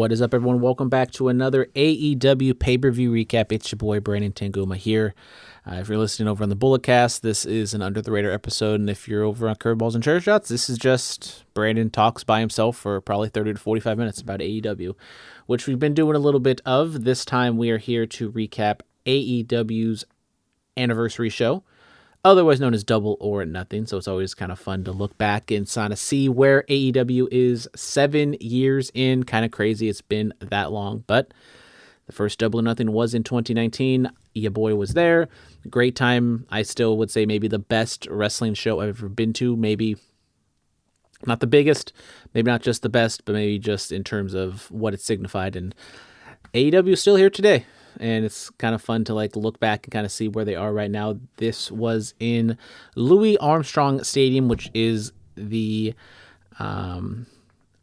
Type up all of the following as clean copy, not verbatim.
What is up, everyone? Welcome back to another AEW pay-per-view recap. It's your boy, Brandon Tanguma here. If you're listening over on the Bulletcast, this is an under-the-radar episode, and if you're over on Curveballs and Chair Shots, this is just Brandon talks by himself for probably 30 to 45 minutes about AEW, which we've been doing a little bit of. This time, we are here to recap AEW's anniversary show, otherwise known as Double or Nothing. So it's always kind of fun to look back and kind of see where AEW is 7 years in. Kind of crazy it's been that long, but the first Double or Nothing was in 2019. Your boy was there. Great time. I still would say maybe the best wrestling show I've ever been to. Maybe not the biggest, maybe not just the best, but maybe just in terms of what it signified. And AEW is still here today. And it's kind of fun to look back and kind of see where they are right now. This was in Louis Armstrong Stadium, which is the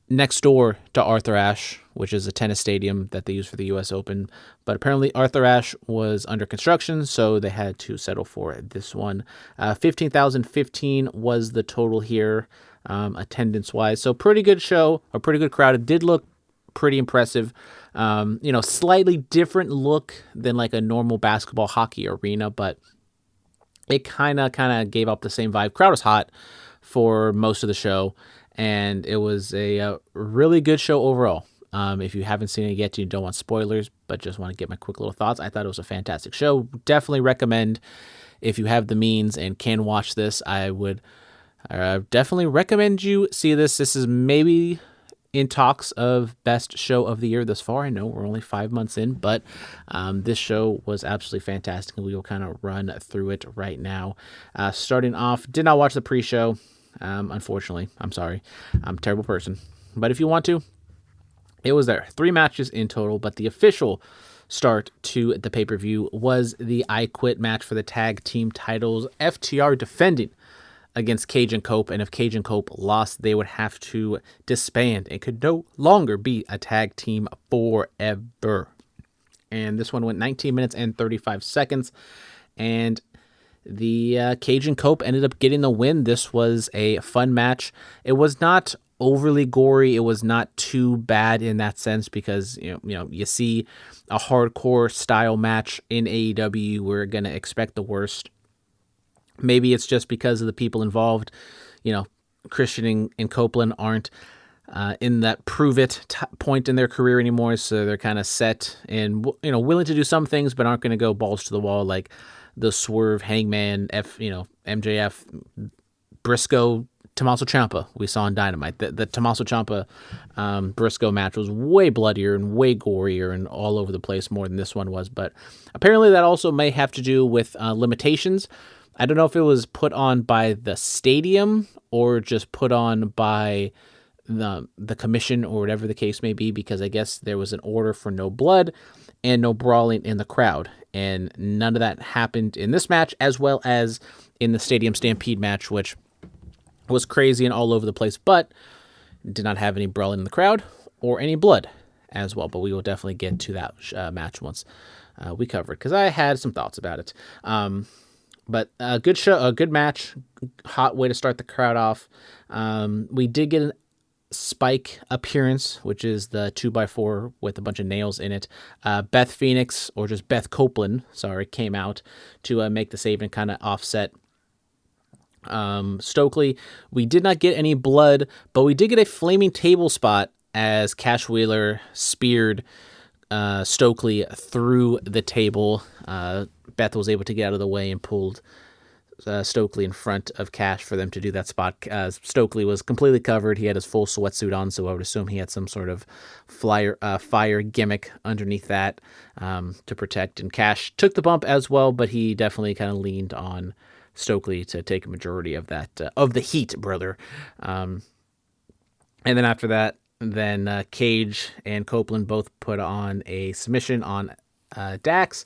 next door to Arthur Ashe, which is a tennis stadium that they use for the U.S. Open. But apparently Arthur Ashe was under construction, so they had to settle for this one. 15,015 was the total here, attendance-wise. So pretty good show, a pretty good crowd. It did look pretty impressive. Slightly different look than like a normal basketball hockey arena, but it kind of gave up the same vibe. Crowd was hot for most of the show, and it was a really good show overall. If you haven't seen it yet, you don't want spoilers, but just want to get my quick little thoughts. I thought it was a fantastic show. Definitely recommend, if you have the means and can watch this, I would definitely recommend you see this. This is maybe in talks of best show of the year thus far. I know we're only 5 months in, but this show was absolutely fantastic, and we will kind of run through it right now. Starting off, did not watch the pre-show, unfortunately. I'm sorry. I'm a terrible person. But if you want to, it was there. 3 matches in total, but the official start to the pay-per-view was the I Quit match for the tag team titles. FTR defending against Cage and Cope, and if Cage and Cope lost, they would have to disband and could no longer be a tag team forever. And this one went 19 minutes and 35 seconds, and the Cage and Cope ended up getting the win. This was a fun match. It was not overly gory. It was not too bad in that sense, because you see a hardcore style match in AEW, we're going to expect the worst. Maybe it's just because of the people involved. Christian and Copeland aren't in that prove-it point in their career anymore, so they're kind of set and willing to do some things, but aren't going to go balls to the wall like the Swerve, Hangman, MJF, Briscoe, Tommaso Ciampa we saw in Dynamite. The Tommaso Ciampa Briscoe match was way bloodier and way gorier and all over the place more than this one was, but apparently that also may have to do with limitations. I don't know if it was put on by the stadium or just put on by the commission or whatever the case may be, because I guess there was an order for no blood and no brawling in the crowd, and none of that happened in this match, as well as in the Stadium Stampede match, which was crazy and all over the place, but did not have any brawling in the crowd or any blood as well. But we will definitely get to that match once we cover it, because I had some thoughts about it. But a good show, a good match, hot way to start the crowd off. We did get a Spike appearance, which is the 2x4 with a bunch of nails in it. Beth Phoenix, or just Beth Copeland, came out to make the save and kind of offset Stokely. We did not get any blood, but we did get a flaming table spot as Cash Wheeler speared Stokely through the table. Beth was able to get out of the way and pulled Stokely in front of Cash for them to do that spot. Stokely was completely covered. He had his full sweatsuit on, so I would assume he had some sort of fire gimmick underneath that to protect. And Cash took the bump as well, but he definitely kind of leaned on Stokely to take a majority of that of the heat, brother. And then after that, Cage and Copeland both put on a submission on Dax.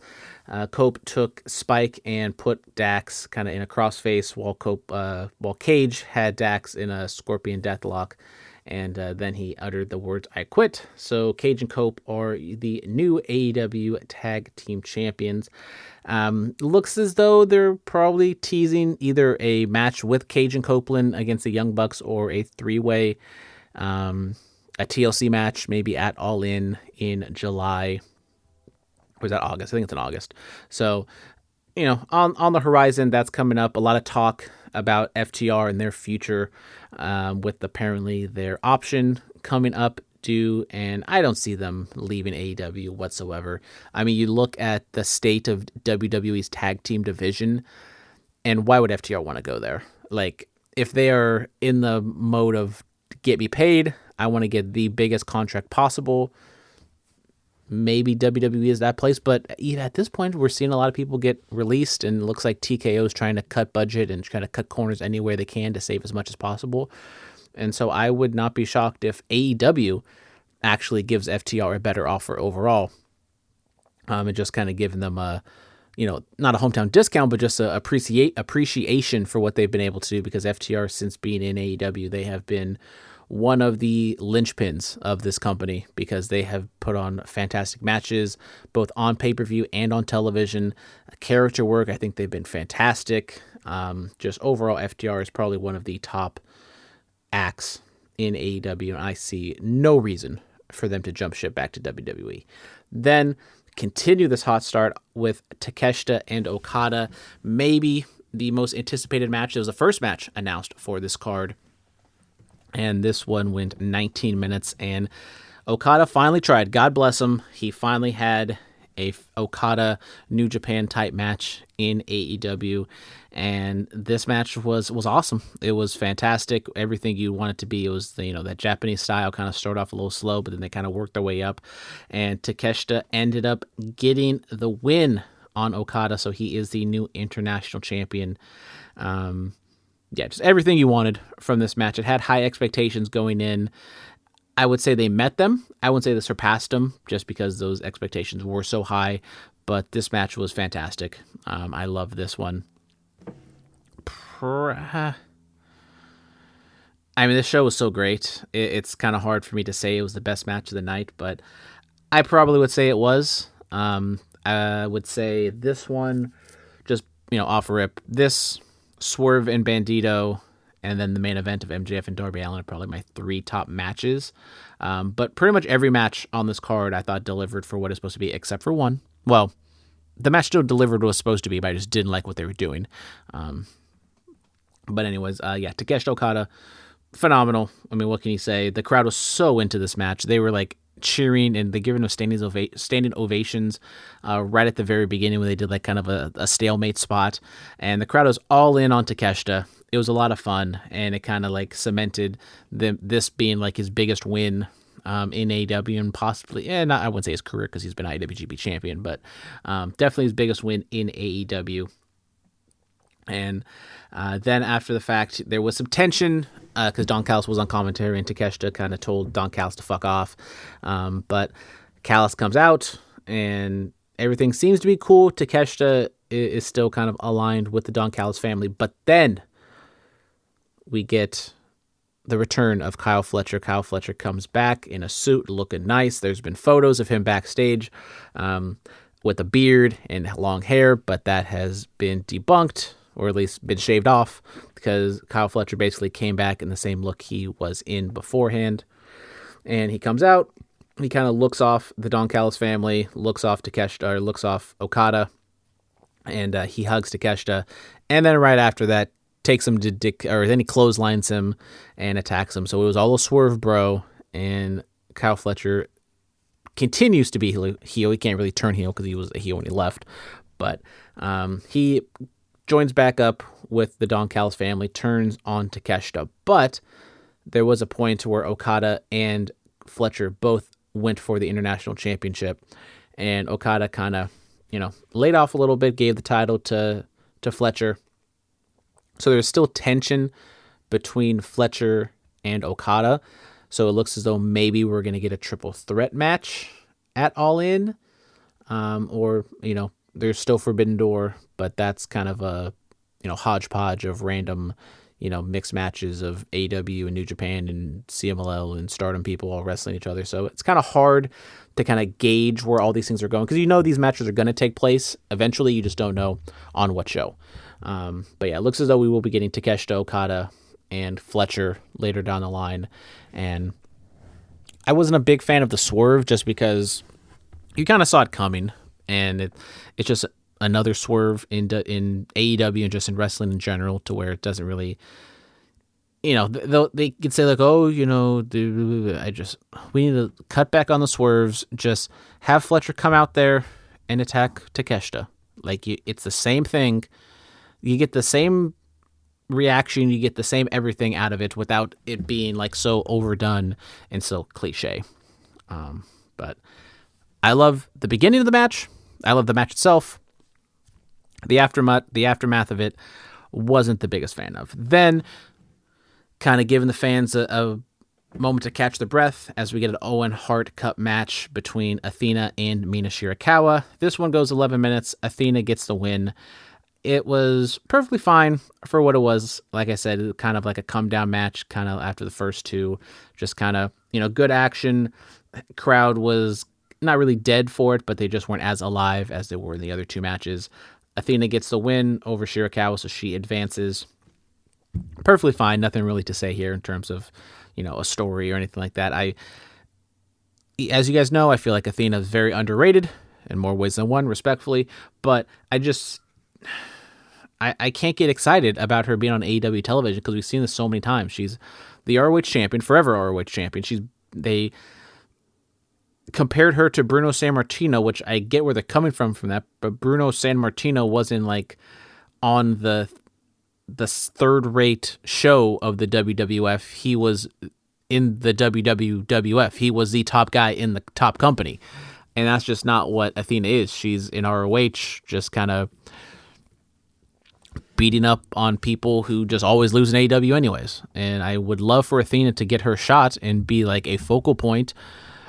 Cope took Spike and put Dax kind of in a crossface, while Cage had Dax in a scorpion deathlock, and then he uttered the words "I quit." So Cage and Cope are the new AEW Tag Team Champions. Looks as though they're probably teasing either a match with Cage and Copeland against the Young Bucks or a 3-way a TLC match, maybe at All In July. Or is that August? I think it's in August. So, on the horizon, that's coming up. A lot of talk about FTR and their future, with apparently their option coming up due, and I don't see them leaving AEW whatsoever. I mean, you look at the state of WWE's tag team division, and why would FTR want to go there? Like, if they are in the mode of get me paid, I want to get the biggest contract possible, maybe WWE is that place. But even at this point, we're seeing a lot of people get released, and it looks like TKO is trying to cut budget and trying to cut corners anywhere they can to save as much as possible. And so I would not be shocked if AEW actually gives FTR a better offer overall, and just kind of giving them a, not a hometown discount, but just a appreciation for what they've been able to do, because FTR, since being in AEW, they have been one of the linchpins of this company, because they have put on fantastic matches, both on pay-per-view and on television. Character work, I think they've been fantastic. Just overall, FTR is probably one of the top acts in AEW, and I see no reason for them to jump ship back to WWE. Then continue this hot start with Takeshita and Okada, maybe the most anticipated match. It was the first match announced for this card, and this one went 19 minutes, and Okada finally tried. God bless him. He finally had a Okada New Japan type match in AEW, and this match was awesome. It was fantastic. Everything you want it to be. It was that Japanese style, kind of started off a little slow, but then they kind of worked their way up, and Takeshita ended up getting the win on Okada, so he is the new international champion. Just everything you wanted from this match. It had high expectations going in. I would say they met them. I wouldn't say they surpassed them, just because those expectations were so high. But this match was fantastic. I love this one. I mean, this show was so great. It's kind of hard for me to say it was the best match of the night, but I probably would say it was. I would say this one, just off rip, this, Swerve and Bandito, and then the main event of MJF and Darby Allin are probably my three top matches. But pretty much every match on this card I thought delivered for what it's supposed to be, except for one. Well, the match still delivered what it was supposed to be, but I just didn't like what they were doing. But anyways, Takeshita Okada, phenomenal. I mean, what can you say? The crowd was so into this match. They were like cheering, and they giving them standing ovations right at the very beginning, when they did like kind of a stalemate spot, and the crowd was all in on Takeshita. It was a lot of fun, and it kind of like cemented this being like his biggest win in AEW, and possibly, I wouldn't say his career, because he's been IWGP champion, but definitely his biggest win in AEW. And then after the fact, there was some tension, because Don Callis was on commentary, and Takeshita kind of told Don Callis to fuck off. But Callis comes out, and everything seems to be cool. Takeshita is still kind of aligned with the Don Callis family. But then we get the return of Kyle Fletcher. Kyle Fletcher comes back in a suit, looking nice. There's been photos of him backstage with a beard and long hair, but that has been debunked, or at least been shaved off, because Kyle Fletcher basically came back in the same look he was in beforehand. And he comes out, he kind of looks off the Don Callis family, looks off Takeshita, or looks off Okada, and he hugs Takeshita. And then right after that, takes him to then he clotheslines him and attacks him. So it was all a swerve, bro. And Kyle Fletcher continues to be heel. He can't really turn heel, because he was a heel when he left. But he joins back up with the Don Callis family, turns on Takeshita. But there was a point where Okada and Fletcher both went for the international championship, and Okada kind of, laid off a little bit, gave the title to Fletcher. So there's still tension between Fletcher and Okada. So it looks as though maybe we're going to get a triple threat match at All In, or, there's still Forbidden Door, but that's kind of a, hodgepodge of random, mixed matches of AEW and New Japan and CMLL and Stardom people all wrestling each other. So it's kind of hard to kind of gauge where all these things are going, because these matches are going to take place eventually. You just don't know on what show. But yeah, it looks as though we will be getting Takeshita, Okada, and Fletcher later down the line. And I wasn't a big fan of the swerve just because you kind of saw it coming, and it's just another swerve in AEW and just in wrestling in general, to where it doesn't really, they could say like, oh, we need to cut back on the swerves. Just have Fletcher come out there and attack Takeshita. Like, it's the same thing. You get the same reaction, you get the same everything out of it without it being like so overdone and so cliche. But I love the beginning of the match. I love the match itself. The aftermath of it wasn't the biggest fan of. Then, kind of giving the fans a moment to catch their breath as we get an Owen Hart Cup match between Athena and Mina Shirakawa. This one goes 11 minutes. Athena gets the win. It was perfectly fine for what it was. Like I said, kind of like a come down match, kind of after the first two. Just kind of, good action. Crowd was not really dead for it, but they just weren't as alive as they were in the other two matches. Athena gets the win over Shirakawa, so she advances. Perfectly fine. Nothing really to say here in terms of, a story or anything like that. As you guys know, I feel like Athena is very underrated in more ways than one, respectfully. But I can't get excited about her being on AEW television because we've seen this so many times. She's the ROH champion, forever ROH champion. They compared her to Bruno Sammartino, which I get where they're coming from that, but Bruno Sammartino wasn't like on the third-rate show of the WWF. He was in the WWF. He was the top guy in the top company, and that's just not what Athena is. She's in ROH, just kind of beating up on people who just always lose in AEW anyways. And I would love for Athena to get her shot and be like a focal point.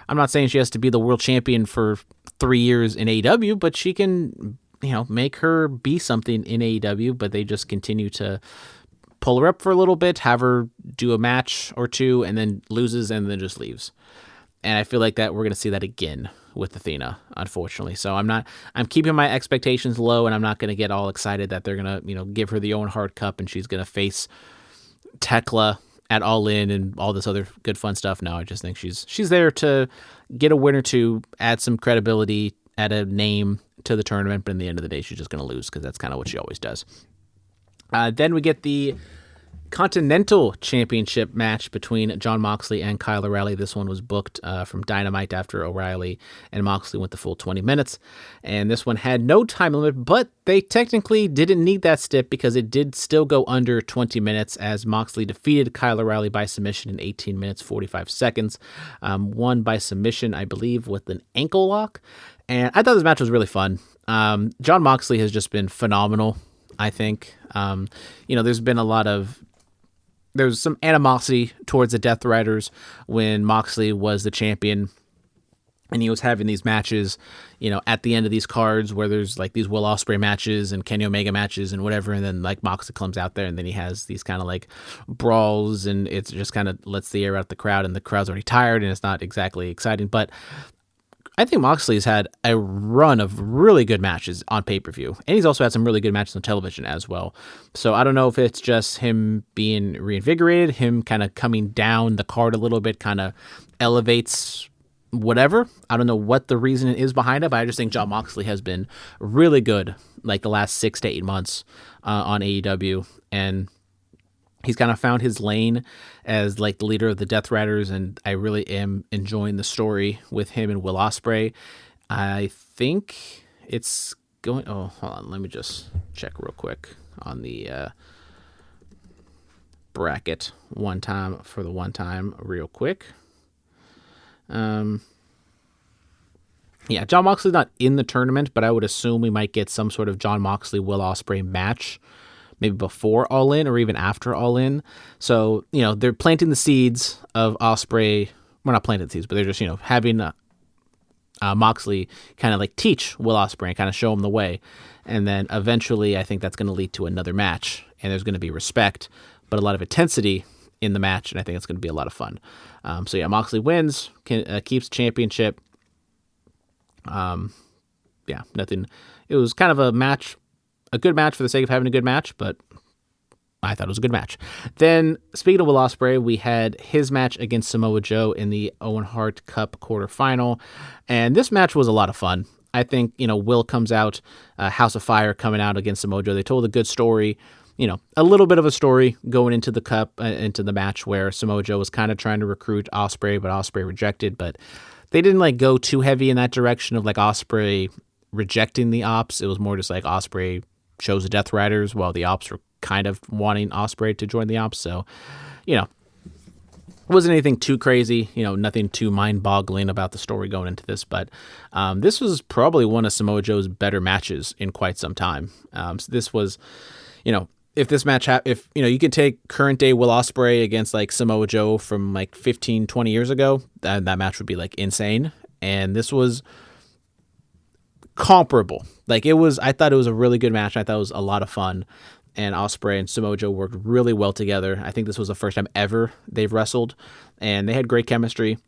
I'm not saying she has to be the world champion for 3 years in AEW, but she can, make her be something in AEW, but they just continue to pull her up for a little bit, have her do a match or two, and then loses and then just leaves. And I feel like that we're going to see that again with Athena, unfortunately. So I'm keeping my expectations low, and I'm not going to get all excited that they're going to, give her the Owen Hart Cup and she's going to face Tekla at All In and all this other good fun stuff. No, I just think she's there to get a win or two, add some credibility, add a name to the tournament, but in the end of the day, she's just going to lose because that's kind of what she always does. Then we get the Continental Championship match between Jon Moxley and Kyle O'Reilly. This one was booked from Dynamite after O'Reilly and Moxley went the full 20 minutes. And this one had no time limit, but they technically didn't need that stip because it did still go under 20 minutes as Moxley defeated Kyle O'Reilly by submission in 18 minutes, 45 seconds. Won by submission, I believe, with an ankle lock. And I thought this match was really fun. Jon Moxley has just been phenomenal, I think. There's some animosity towards the Death Riders when Moxley was the champion and he was having these matches, at the end of these cards where there's like these Will Ospreay matches and Kenny Omega matches and whatever. And then like Moxley comes out there and then he has these kind of like brawls and it's just kind of lets the air out the crowd and the crowd's already tired and it's not exactly exciting. But I think Moxley's had a run of really good matches on pay-per-view, and he's also had some really good matches on television as well. So I don't know if it's just him being reinvigorated, him kind of coming down the card a little bit, kind of elevates whatever. I don't know what the reason is behind it, but I just think Jon Moxley has been really good like the last 6 to 8 months on AEW, and he's kind of found his lane as like the leader of the Death Riders, and I really am enjoying the story with him and Will Ospreay. I think it's going... Oh, hold on. Let me just check real quick on the bracket one time real quick. Yeah, Jon Moxley's not in the tournament, but I would assume we might get some sort of Jon Moxley, Will Ospreay match maybe before All In or even after All In. So, they're planting the seeds of Ospreay. We're not planting the seeds, but they're just, having Moxley kind of like teach Will Ospreay and kind of show him the way. And then eventually I think that's going to lead to another match and there's going to be respect, but a lot of intensity in the match. And I think it's going to be a lot of fun. So yeah, Moxley wins, keeps championship. Nothing. It was kind of a good match for the sake of having a good match, but I thought it was a good match. Then, speaking of Will Ospreay, we had his match against Samoa Joe in the Owen Hart Cup quarterfinal, and this match was a lot of fun. I think, Will comes out, House of Fire coming out against Samoa Joe. They told a good story, a little bit of a story going into the Cup, into the match where Samoa Joe was kind of trying to recruit Ospreay, but Ospreay rejected. But they didn't go too heavy in that direction of Ospreay rejecting the ops. It was more just Ospreay chose the Death Riders while the ops were kind of wanting Ospreay to join the ops. So, it wasn't anything too crazy, nothing too mind-boggling about the story going into this, but this was probably one of Samoa Joe's better matches in quite some time. So this was, if this match, if you could take current day Will Ospreay against Samoa Joe from 15, 20 years ago, that match would be insane. And this was comparable. I thought it was a really good match. I thought it was a lot of fun. And Ospreay and Samoa Joe worked really well together. I think this was the first time ever they've wrestled, and they had great chemistry.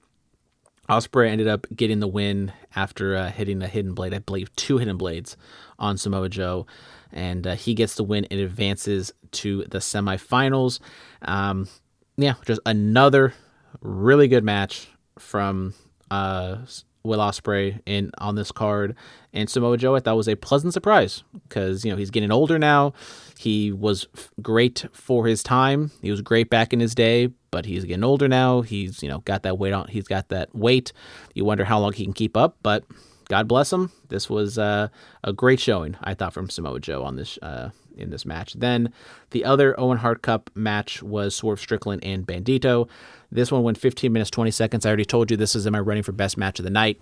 Ospreay ended up getting the win after hitting a hidden blade, I believe 2 hidden blades on Samoa Joe, and he gets the win and advances to the semifinals. Just another really good match from Will Ospreay on this card. And Samoa Joe, I thought, was a pleasant surprise because, he's getting older now. He was great for his time. He was great back in his day, but he's getting older now. He's, got that weight on. He's got that weight. You wonder how long he can keep up, but God bless him. This was a great showing, I thought, from Samoa Joe on this in this match. Then the other Owen Hart Cup match was Swerve Strickland and Bandito. This one went 15 minutes, 20 seconds. I already told you this is in my running for best match of the night.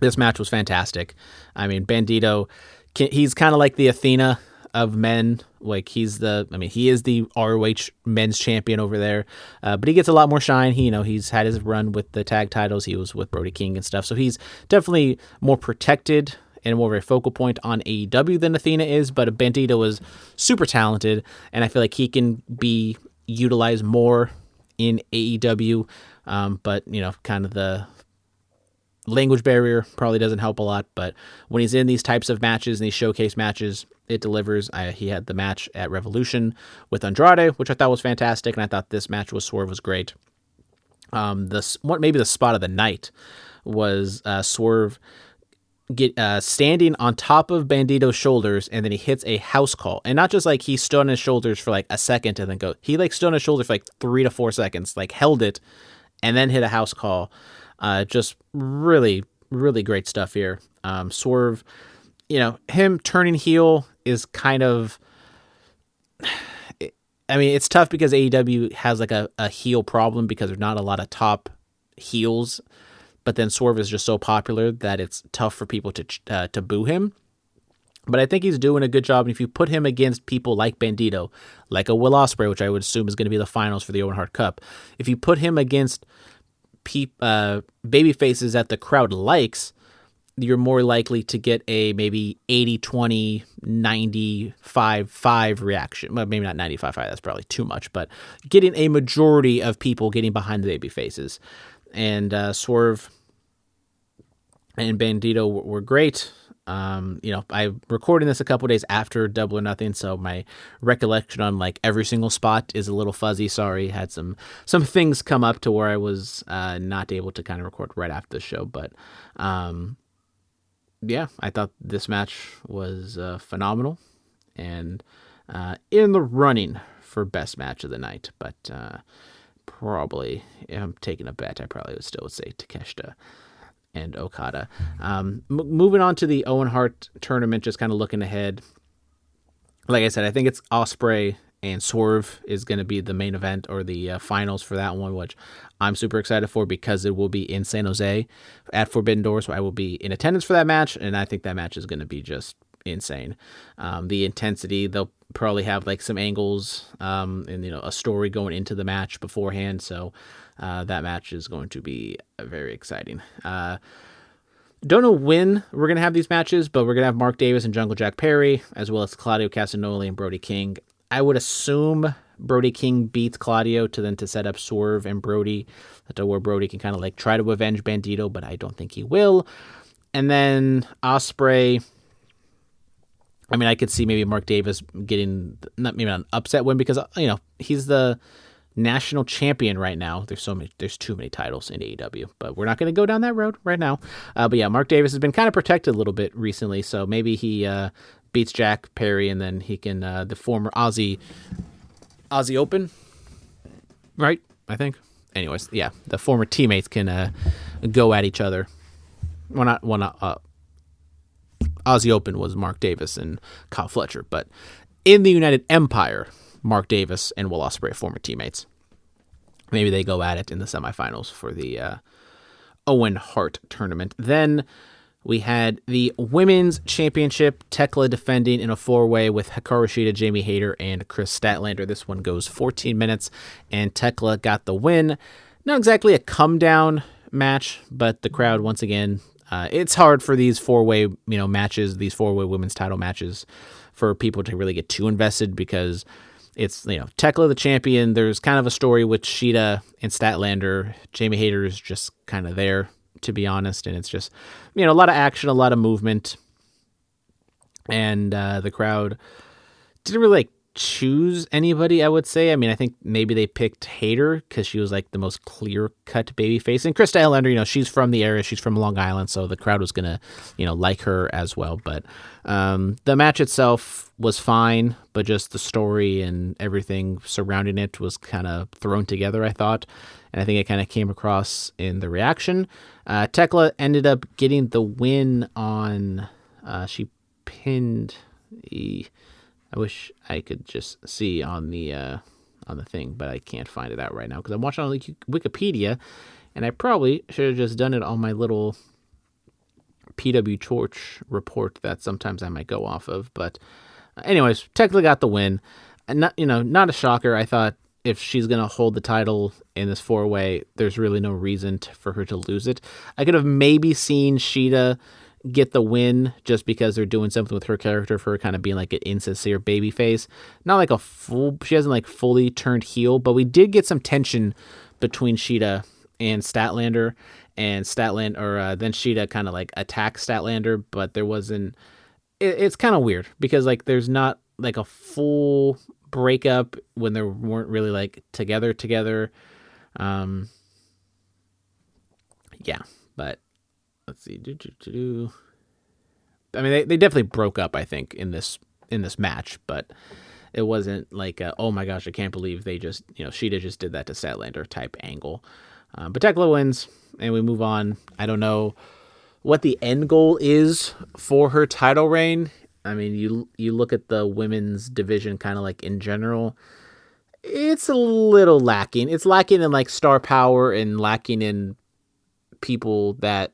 This match was fantastic. I mean, Bandito, he's kind of like the Athena of men. He is the ROH men's champion over there. But he gets a lot more shine. He's had his run with the tag titles. He was with Brody King and stuff. So he's definitely more protected and more of a focal point on AEW than Athena is. But Bandito is super talented, and I feel like he can be utilized more in AEW. But, kind of the language barrier probably doesn't help a lot, but when he's in these types of matches and these showcase matches, it delivers. He had the match at Revolution with Andrade, which I thought was fantastic, and I thought this match with Swerve was great. Maybe the spot of the night was Swerve standing on top of Bandito's shoulders, and then he hits a house call, and not just he stood on his shoulders for a second and then go. He stood on his shoulders for 3 to 4 seconds, held it, and then hit a house call. Just really, really great stuff here. Swerve, him turning heel is kind of, it's tough because AEW has a heel problem because there's not a lot of top heels, but then Swerve is just so popular that it's tough for people to boo him. But I think he's doing a good job. And if you put him against people like Bandito, like a Will Ospreay, which I would assume is going to be the finals for the Owen Hart Cup, if you put him against baby faces that the crowd likes, you're more likely to get a maybe 80-20, 95-5 reaction. Well, maybe not 95-5, that's probably too much, but getting a majority of people getting behind the baby faces. And Swerve and Bandito were great. I'm recording this a couple days after Double or Nothing, so my recollection on every single spot is a little fuzzy. Sorry, had some things come up to where I was not able to kind of record right after the show, but I thought this match was phenomenal and in the running for best match of the night. But probably, if I'm taking a bet, I probably would still say Takeshita and Okada. Moving on to the Owen Hart tournament, just kind of looking ahead. Like I said, I think it's Ospreay and Swerve is going to be the main event or the finals for that one, which I'm super excited for because it will be in San Jose at Forbidden Door, so I will be in attendance for that match, and I think that match is going to be just insane. The intensity, they'll probably have some angles and a story going into the match beforehand, so that match is going to be very exciting. Don't know when we're going to have these matches, but we're going to have Mark Davis and Jungle Jack Perry, as well as Claudio Castagnoli and Brody King. I would assume Brody King beats Claudio to set up Swerve and Brody, to where Brody can kind of try to avenge Bandito, but I don't think he will. And then Ospreay I mean, I could see maybe Mark Davis getting maybe not an upset win because he's the national champion right now. There's too many titles in AEW, but we're not going to go down that road right now. But yeah, Mark Davis has been kind of protected a little bit recently, so maybe he beats Jack Perry and then he can the former Aussie Open, right? I think. Anyways, yeah, the former teammates can go at each other. Well, not Aussie Open was Mark Davis and Kyle Fletcher, but in the United Empire, Mark Davis and Will Ospreay are former teammates. Maybe they go at it in the semifinals for the Owen Hart Tournament. Then we had the Women's Championship, Tekla defending in a four-way with Hikaru Shida, Jamie Hayter, and Chris Statlander. This one goes 14 minutes, and Tekla got the win. Not exactly a come-down match, but the crowd, once again, it's hard for these four-way matches, these four-way women's title matches, for people to really get too invested because it's, Tekla the champion. There's kind of a story with Shida and Statlander. Jamie Hayter is just kind of there, to be honest, and it's just, a lot of action, a lot of movement, and the crowd didn't really choose anybody, I would say. I mean, I think maybe they picked Hayter because she was like the most clear-cut babyface, and Chris Statlander, she's from the area, she's from Long Island, so the crowd was gonna, like her as well. But the match itself was fine, but just the story and everything surrounding it was kind of thrown together, I thought, and I think it kind of came across in the reaction. Tekla ended up getting the win on. She pinned. I wish I could just see on the thing, but I can't find it out right now because I'm watching on Wikipedia, and I probably should have just done it on my little PW Torch report that sometimes I might go off of. But anyways, Tekla got the win, and not a shocker. I thought if she's gonna hold the title in this four-way, there's really no reason for her to lose it. I could have maybe seen Shida get the win just because they're doing something with her character for her kind of being like an insincere baby face. Not like she hasn't like fully turned heel, but we did get some tension between Shida and Statlander, and then Shida kind of like attacks Statlander, but there wasn't, it's kind of weird because like there's not like a full breakup when they weren't really like together. Yeah, but let's see. I mean, they definitely broke up, I think, in this match, but it wasn't like, oh my gosh, I can't believe they just, Shida just did that to Statlander type angle. But Tekla wins, and we move on. I don't know what the end goal is for her title reign. I mean, you look at the women's division kind of like in general, it's a little lacking. It's lacking in like star power and lacking in people that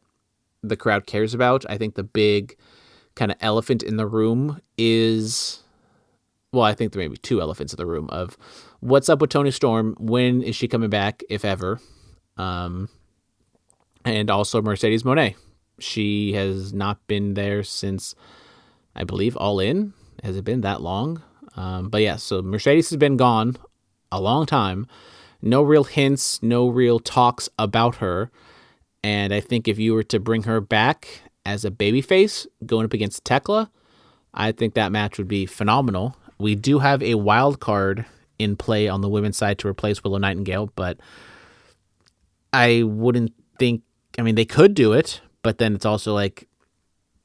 the crowd cares about. I think the big kind of elephant in the room is, well, I think there may be two elephants in the room of what's up with Toni Storm, when is she coming back, if ever, and also Mercedes Moné. She has not been there since, I believe, All In. Has it been that long? But yeah, so Mercedes has been gone a long time. No real hints, no real talks about her. And I think if you were to bring her back as a babyface going up against Tekla, I think that match would be phenomenal. We do have a wild card in play on the women's side to replace Willow Nightingale, but I wouldn't think, I mean, they could do it, but then it's also like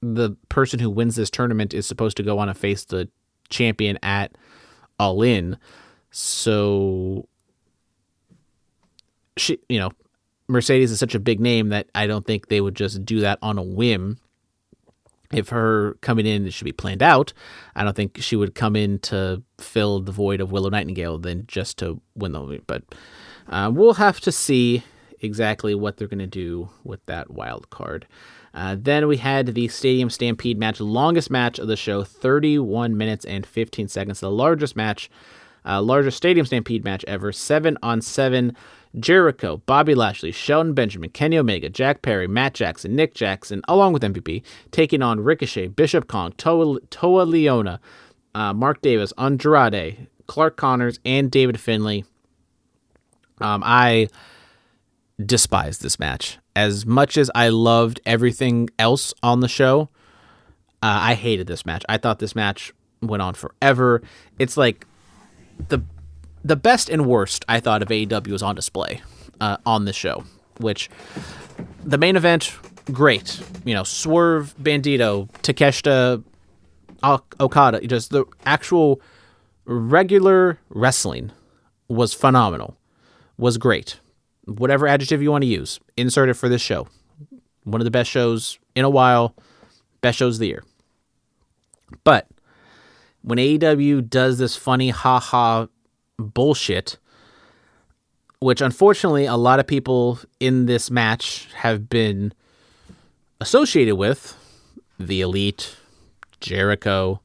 the person who wins this tournament is supposed to go on to face the champion at All In. So she, Mercedes is such a big name that I don't think they would just do that on a whim. If her coming in, it should be planned out. I don't think she would come in to fill the void of Willow Nightingale than just to win the movie. But we'll have to see exactly what they're going to do with that wild card. Then we had the Stadium Stampede match, longest match of the show, 31 minutes and 15 seconds. The largest Stadium Stampede match ever, 7-on-7. Jericho, Bobby Lashley, Shelton Benjamin, Kenny Omega, Jack Perry, Matt Jackson, Nick Jackson, along with MVP, taking on Ricochet, Bishop Kong, Toa Leona, Mark Davis, Andrade, Clark Connors, and David Finlay. I despise this match. As much as I loved everything else on the show, I hated this match. I thought this match went on forever. It's like the best and worst I thought of AEW was on display on this show, which the main event, great. Swerve, Bandito, Takeshita, Okada, just the actual regular wrestling was phenomenal, was great. Whatever adjective you want to use, insert it for this show. One of the best shows in a while, best shows of the year. But when AEW does this funny ha-ha bullshit, which unfortunately a lot of people in this match have been associated with, the Elite, Jericho,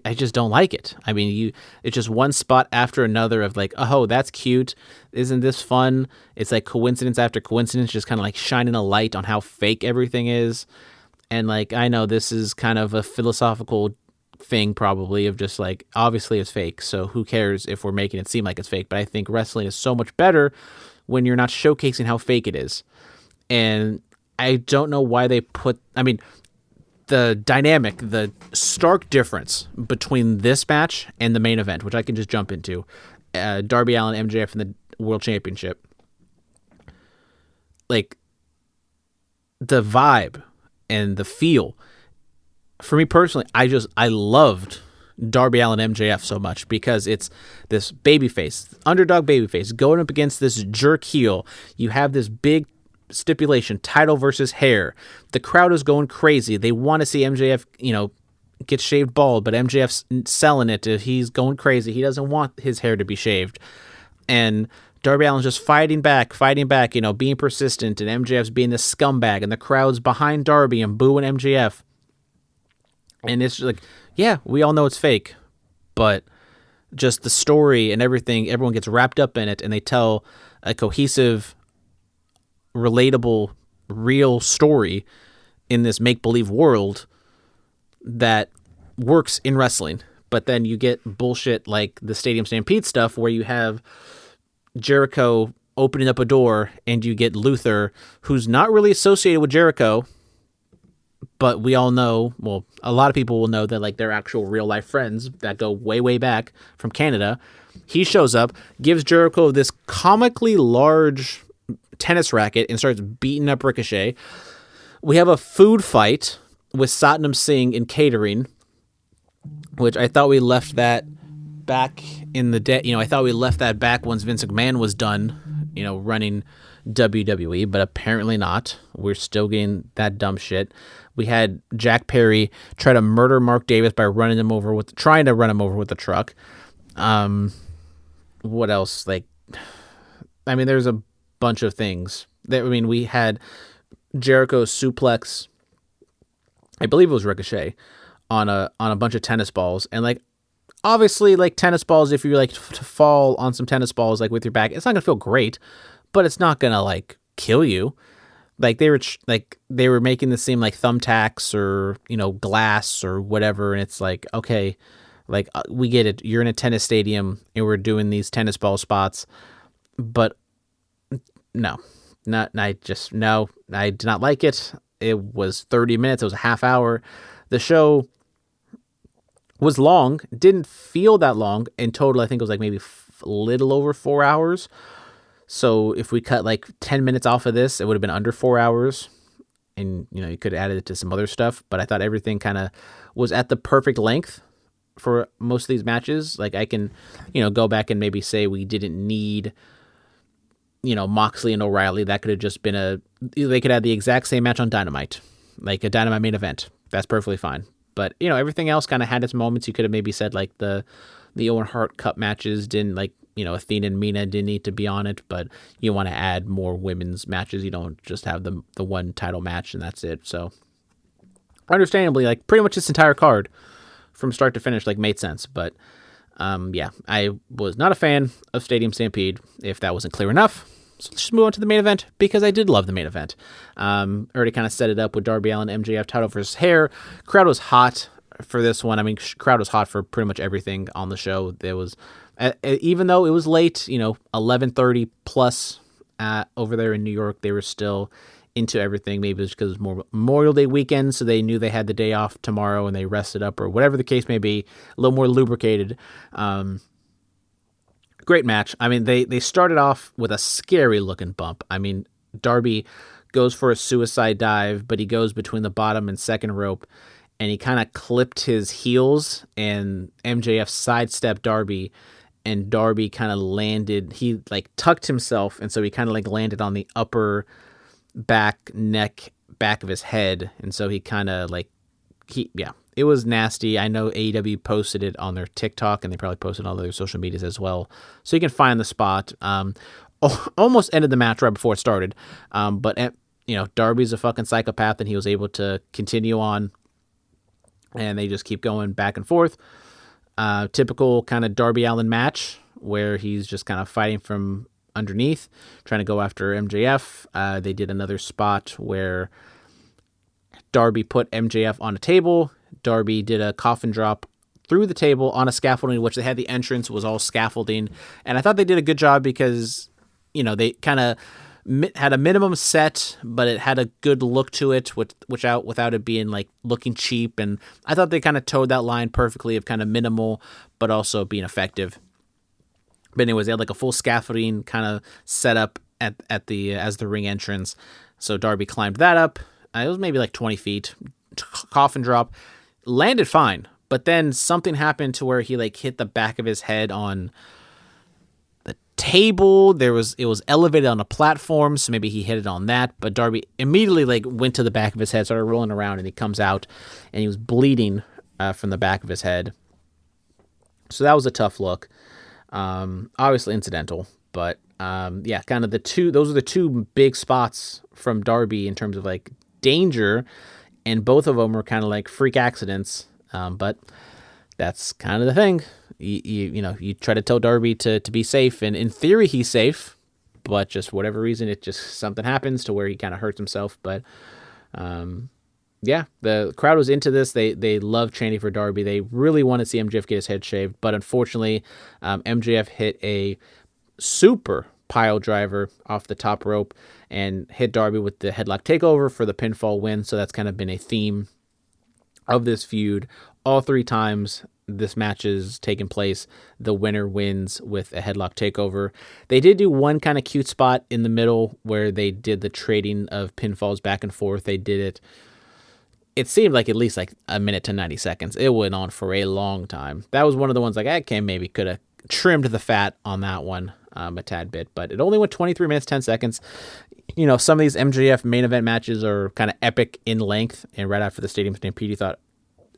I just don't like it. I mean, it's just one spot after another of like, oh, that's cute. Isn't this fun? It's like coincidence after coincidence, just kind of like shining a light on how fake everything is. And like, I know this is kind of a philosophical thing probably of just like, obviously it's fake, so who cares if we're making it seem like it's fake? But I think wrestling is so much better when you're not showcasing how fake it is. And I don't know why they the dynamic, the stark difference between this match and the main event, which I can just jump into, Darby Allin, MJF in the World Championship. Like, the vibe and the feel, for me personally, I loved Darby Allin MJF so much because it's this babyface, underdog babyface, going up against this jerk heel. You have this big stipulation, title versus hair. The crowd is going crazy. They want to see MJF, get shaved bald, but MJF's selling it. He's going crazy. He doesn't want his hair to be shaved. And Darby Allin's just fighting back, being persistent, and MJF's being the scumbag, and the crowd's behind Darby and booing MJF. And it's like, yeah, we all know it's fake, but just the story and everything, everyone gets wrapped up in it, and they tell a cohesive, relatable, real story in this make-believe world that works in wrestling. But then you get bullshit like the Stadium Stampede stuff where you have Jericho opening up a door and you get Luther, who's not really associated with Jericho, but we all know, well, a lot of people will know that like they're actual real life friends that go way, way back from Canada. He shows up, gives Jericho this comically large tennis racket and starts beating up Ricochet. We have a food fight with Satnam Singh in catering, which I thought we left that back in the day. I thought we left that back once Vince McMahon was done, running WWE, but apparently not. We're still getting that dumb shit. We had Jack Perry try to murder Mark Davis by trying to run him over with the truck. What else? There's a bunch of things. We had Jericho's suplex, I believe it was Ricochet, on a bunch of tennis balls, and obviously tennis balls, if you to fall on some tennis balls with your back, it's not gonna feel great, but it's not gonna kill you. They were making this seem like thumbtacks or glass or whatever, and it's okay, we get it, you're in a tennis stadium and we're doing these tennis ball spots, but no, I did not like it. It was 30 minutes. It was a half hour. The show was long. Didn't feel that long. In total, I think it was maybe a little over 4 hours. So if we cut 10 minutes off of this, it would have been under 4 hours. And, you could have added it to some other stuff. But I thought everything kind of was at the perfect length for most of these matches. I can, go back and maybe say we didn't need Moxley and O'Reilly. That could have just been they could have the exact same match on Dynamite, like a Dynamite main event. That's perfectly fine. But, everything else kind of had its moments. You could have maybe said the Owen Hart Cup matches didn't Athena and Mina didn't need to be on it, but you want to add more women's matches. You don't just have the one title match and that's it. So understandably, pretty much this entire card from start to finish, made sense. But, yeah, I was not a fan of Stadium Stampede, if that wasn't clear enough. So let's just move on to the main event, because I did love the main event. Already kind of set it up with Darby Allin, MJF, title versus hair. Crowd was hot for this one. Crowd was hot for pretty much everything on the show. There was, even though it was late, 11:30 plus over there in New York, they were still into everything. Maybe it's because it's more Memorial Day weekend, so they knew they had the day off tomorrow and they rested up, or whatever the case may be, a little more lubricated. Great match. I mean, they started off with a scary looking bump. I mean, Darby goes for a suicide dive, but he goes between the bottom and second rope, and he kind of clipped his heels, and MJF sidestepped Darby, and Darby kind of landed. He like tucked himself, and so he kind of like landed on the upper back of his head, and so he kind of like it was nasty. I know AEW posted it on their TikTok, and they probably posted it on their social medias as well, so you can find the spot. Almost ended the match right before it started, but Darby's a fucking psychopath, and he was able to continue on, and they just keep going back and forth. Typical kind of Darby Allin match where he's just kind of fighting from underneath, trying to go after MJF. They did another spot where Darby put MJF on a table. Darby did a coffin drop through the table on a scaffolding, which they had the entrance was all scaffolding. And I thought they did a good job because, they kind of had a minimum set, but it had a good look to it, without it being like looking cheap. And I thought they kind of towed that line perfectly of kind of minimal, but also being effective. But anyways, they had like a full scaffolding kind of set up at the as the ring entrance. So Darby climbed that up. It was maybe like 20 feet. Coffin drop. Landed fine. But then something happened to where he like hit the back of his head on the table. It was elevated on a platform, so maybe he hit it on that. But Darby immediately like went to the back of his head, started rolling around, and he comes out, and he was bleeding from the back of his head. So that was a tough look. Obviously incidental, but kind of those are the two big spots from Darby in terms of like danger, and both of them were kind of like freak accidents. But that's kind of the thing. You try to tell Darby to be safe, and in theory he's safe, but just for whatever reason, something happens to where he kind of hurts himself. But the crowd was into this. They love chanting for Darby. They really want to see MJF get his head shaved, but unfortunately, MJF hit a super pile driver off the top rope and hit Darby with the headlock takeover for the pinfall win. So that's kind of been a theme of this feud. All three times this match is taken place, the winner wins with a headlock takeover. They did do one kind of cute spot in the middle where they did the trading of pinfalls back and forth. They did it seemed like at least like a minute to 90 seconds. It went on for a long time. That was one of the ones like, maybe could have trimmed the fat on that one a tad bit, but it only went 23 minutes, 10 seconds. Some of these MJF main event matches are kind of epic in length, and right after the Stadium Stampede, you thought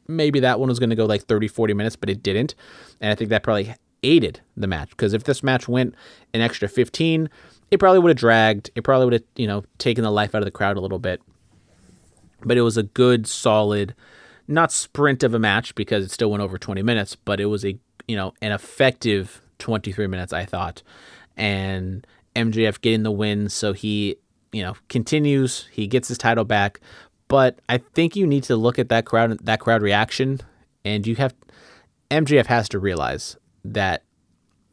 maybe that one was going to go like 30, 40 minutes, but it didn't. And I think that probably aided the match, because if this match went an extra 15, it probably would have dragged. It probably would have, taken the life out of the crowd a little bit. But it was a good, solid, not sprint of a match because it still went over 20 minutes, but it was an effective 23 minutes, I thought. And MJF getting the win, so he, continues, he gets his title back. But I think you need to look at that crowd reaction, and MJF has to realize that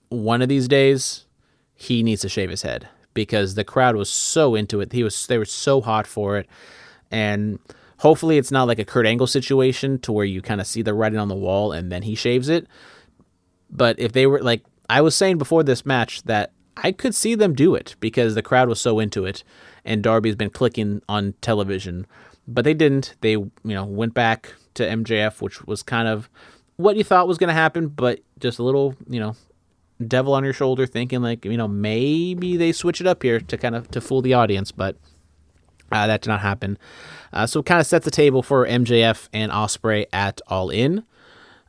one of these days he needs to shave his head, because the crowd was so into it. They were so hot for it. And hopefully it's not like a Kurt Angle situation to where you kind of see the writing on the wall and then he shaves it. But if they were like, I was saying before this match that I could see them do it because the crowd was so into it, and Darby's been clicking on television, but they didn't. They, went back to MJF, which was kind of what you thought was going to happen, but just a little, devil on your shoulder thinking like, maybe they switch it up here to fool the audience, but that did not happen. So it kind of sets the table for MJF and Ospreay at All In.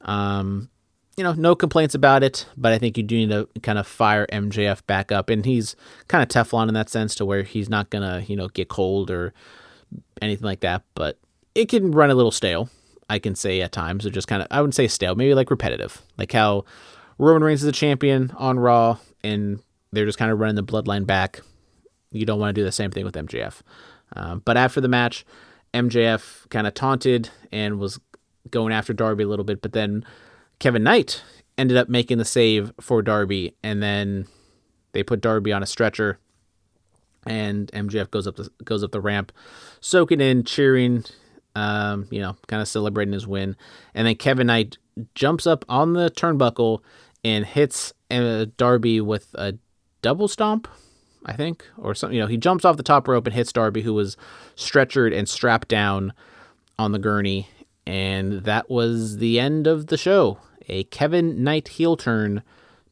No complaints about it, but I think you do need to kind of fire MJF back up. And he's kind of Teflon in that sense, to where he's not going to, get cold or anything like that. But it can run a little stale, I can say at times. Or just kind of, I wouldn't say stale, maybe like repetitive. Like how Roman Reigns is a champion on Raw, and they're just kind of running the bloodline back. You don't want to do the same thing with MJF. But after the match, MJF kind of taunted and was going after Darby a little bit, but then Kevin Knight ended up making the save for Darby, and then they put Darby on a stretcher. and MJF goes up the ramp, soaking in, cheering, kind of celebrating his win. And then Kevin Knight jumps up on the turnbuckle and hits Darby with a double stomp, I think, or something. He jumps off the top rope and hits Darby, who was stretchered and strapped down on the gurney. And that was the end of the show. A Kevin Knight heel turn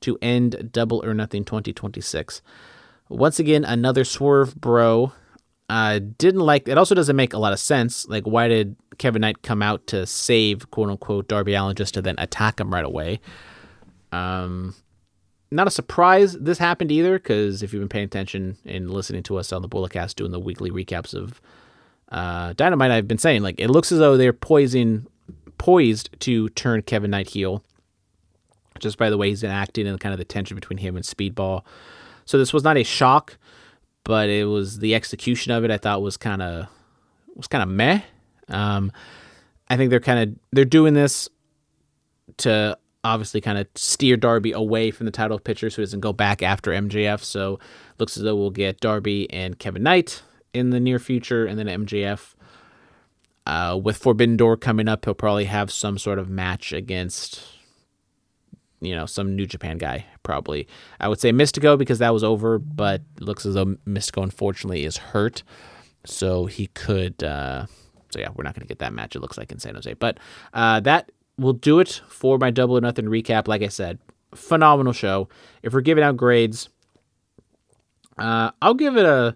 to end Double or Nothing 2026. Once again, another swerve, bro. Didn't like it. Also doesn't make a lot of sense. Like, why did Kevin Knight come out to save, quote unquote, Darby Allin just to then attack him right away? Not a surprise this happened either, because if you've been paying attention and listening to us on the Bulletcast doing the weekly recaps of Dynamite, I've been saying, like, it looks as though they're poised to turn Kevin Knight heel, just by the way he's been acting and kind of the tension between him and Speedball. So this was not a shock, but it was the execution of it I thought was kind of meh. I think they're doing this to obviously kind of steer Darby away from the title picture so he doesn't go back after MJF. So it looks as though we'll get Darby and Kevin Knight in the near future, and then MJF. With Forbidden Door coming up, he'll probably have some sort of match against, some New Japan guy, probably. I would say Mystico because that was over, but it looks as though Mystico, unfortunately, is hurt. So he could... we're not going to get that match, it looks like, in San Jose. But that will do it for my Double or Nothing recap. Like I said, phenomenal show. If we're giving out grades, I'll give it an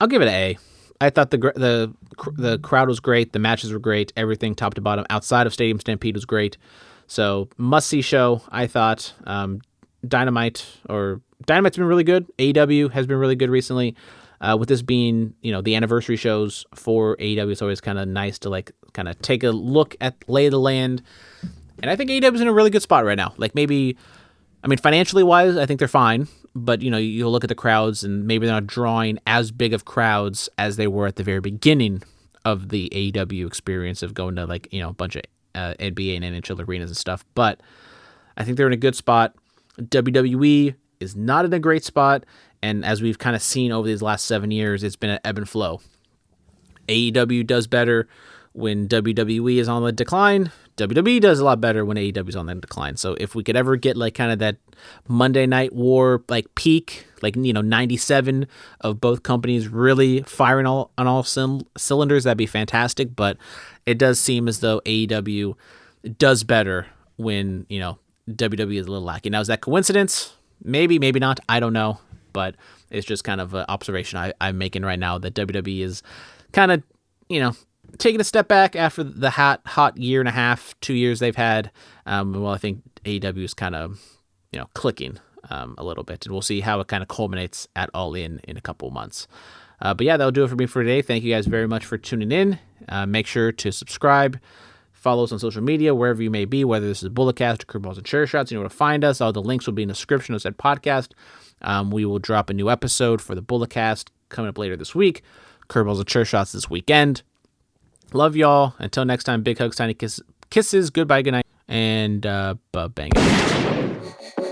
A. I thought the crowd was great, the matches were great, everything top to bottom outside of Stadium Stampede was great. So must-see show, I thought. Dynamite's been really good. AEW has been really good recently. With this being, the anniversary shows for AEW, it's always kind of nice to kind of take a look at lay of the land. And I think AEW's in a really good spot right now. Financially wise, I think they're fine. But, you'll look at the crowds and maybe they're not drawing as big of crowds as they were at the very beginning of the AEW experience of going to a bunch of NBA and NHL arenas and stuff. But I think they're in a good spot. WWE is not in a great spot. And as we've kind of seen over these last 7 years, it's been an ebb and flow. AEW does better when WWE is on the decline. WWE does a lot better when AEW is on the decline. So if we could ever get kind of that Monday Night War peak, 97 of both companies really firing on all cylinders, that'd be fantastic. But it does seem as though AEW does better when WWE is a little lacking. Now, is that coincidence? Maybe, maybe not. I don't know. But it's just kind of an observation I'm making right now that WWE is kind of, taking a step back after the hot year and a half, 2 years they've had. I think AEW is kind of, clicking a little bit. And we'll see how it kind of culminates at All In a couple months. But yeah, that'll do it for me for today. Thank you guys very much for tuning in. Make sure to subscribe. Follow us on social media, wherever you may be, whether this is Bulletcast or Curveballs and Chair Shots. You know where to find us. All the links will be in the description of said podcast. We will drop a new episode for the Bulletcast coming up later this week. Curveballs and Chair Shots this weekend. Love y'all. Until next time, big hugs, tiny kisses. Goodbye, good night, and bang it.